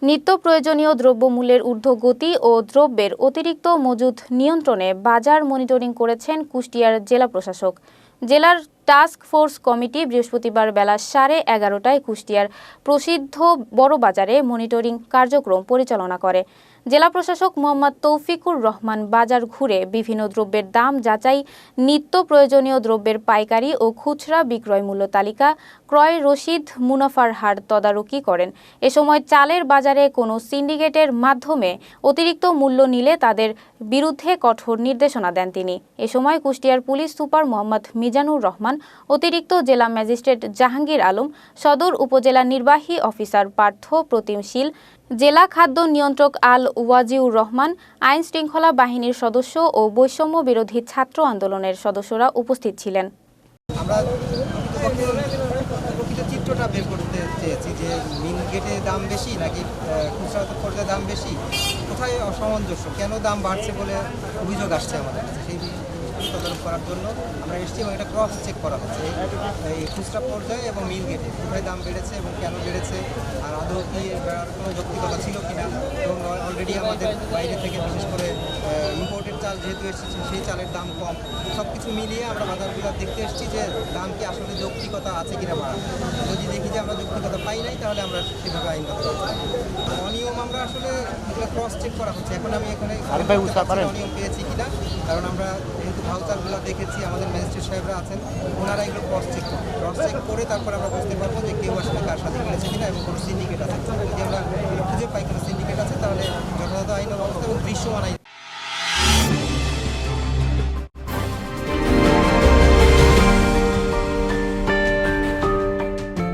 নিত্য প্রয়োজনীয় দ্রব্যমূল্যের ঊর্ধ্বগতি ও দ্রব্যের অতিরিক্ত মজুদ নিয়ন্ত্রণে বাজার মনিটরিং করেছেন কুষ্টিয়ার জেলা প্রশাসক। জেলার টাস্ক ফোর্স কমিটি বৃহস্পতিবার বেলা 11:30টায় কুষ্টিয়ার প্রসিদ্ধ বড়বাজারে মনিটরিং কার্যক্রম পরিচালনা করে। জেলা প্রশাসক মোহাম্মদ তৌফিকুর রহমান বাজার ঘুরে বিভিন্ন দ্রব্যের দাম যাচাই, নিত্য প্রয়োজনীয় দ্রব্যের পাইকারি ও খুচরা বিক্রয় মূল্য তালিকা, ক্রয় রসিদ, মুনাফার হার তদারকি করেন। এ সময় চালের বাজারে কোনো সিন্ডিকেটের মাধ্যমে অতিরিক্ত মূল্য নিলে তাদের বিরুদ্ধে কঠোর নির্দেশনা দেন তিনি। এ সময় কুষ্টিয়ার পুলিশ সুপার মোহাম্মদ মিজানুর রহমান, অতিরিক্ত জেলা ম্যাজিস্ট্রেট জাহাঙ্গীর আলম, সদর উপজেলা নির্বাহী অফিসার পার্থ প্রতিম শীল, জেলা খাদ্য নিয়ন্ত্রক আল ওয়াজিউর রহমান, আইন শৃঙ্খলা বাহিনীর সদস্য ও বৈষম্য বিরোধী ছাত্র আন্দোলনের সদস্যরা উপস্থিত ছিলেন। আমরা প্রকৃত চিত্রটা বের করতে চেয়েছি যে মেইন গেটে দাম বেশি নাকি খুচরা পর্যায়ে দাম বেশি, কোথায় অসামঞ্জস্য, কেন দাম বাড়ছে বলে অভিযোগ আসছে আমাদের কাছে। সেই তদারক করার জন্য আমরা এসেছি এবং এটা ক্রস চেক করা হচ্ছে এই খুচরা পর্যায়ে এবং মিল গেটে কোথায় দাম বেড়েছে এবং কেন বেড়েছে, আর আদৌ কি বেড়ার কোনো যৌক্তিকতা ছিল কিনা, এবং অলরেডি আমাদের বাইরে থেকে বিশেষ করে ইম্পোর্টেড চাল যেহেতু এসেছে সেই চালের দাম কম, সব কিছু মিলিয়ে আমরা বাজারগুলো দেখতে এসেছি যে দাম কি আসলে যৌক্তিকতা আছে কিনা বাড়া। যদি দেখি যে আমরা যৌক্তিকতা পাই নাই তাহলে আমরা সেভাবে আইনগত অনিয়ম আমরা আসলে ক্রস চেক করা হচ্ছে। এখন আমি এখানে অনিয়ম পেয়েছি কিনা, কারণ আমরা যেহেতু ভাউচারগুলো দেখেছি, আমাদের ম্যাজিস্ট্রেট সাহেবরা আছেন, ওনারা এগুলো ক্রস চেক করে তারপর আমরা বুঝতে পারবো যে কেউ আসলে কার সাথে মিলেছে কিনা এবং কোনো সিন্ডিকেট আছে। যদি আমরা খুঁজে পাই কোনো সিন্ডিকেট আছে তাহলে যথাযথ আইন ব্যবস্থা এবং দৃশ্যমান আইন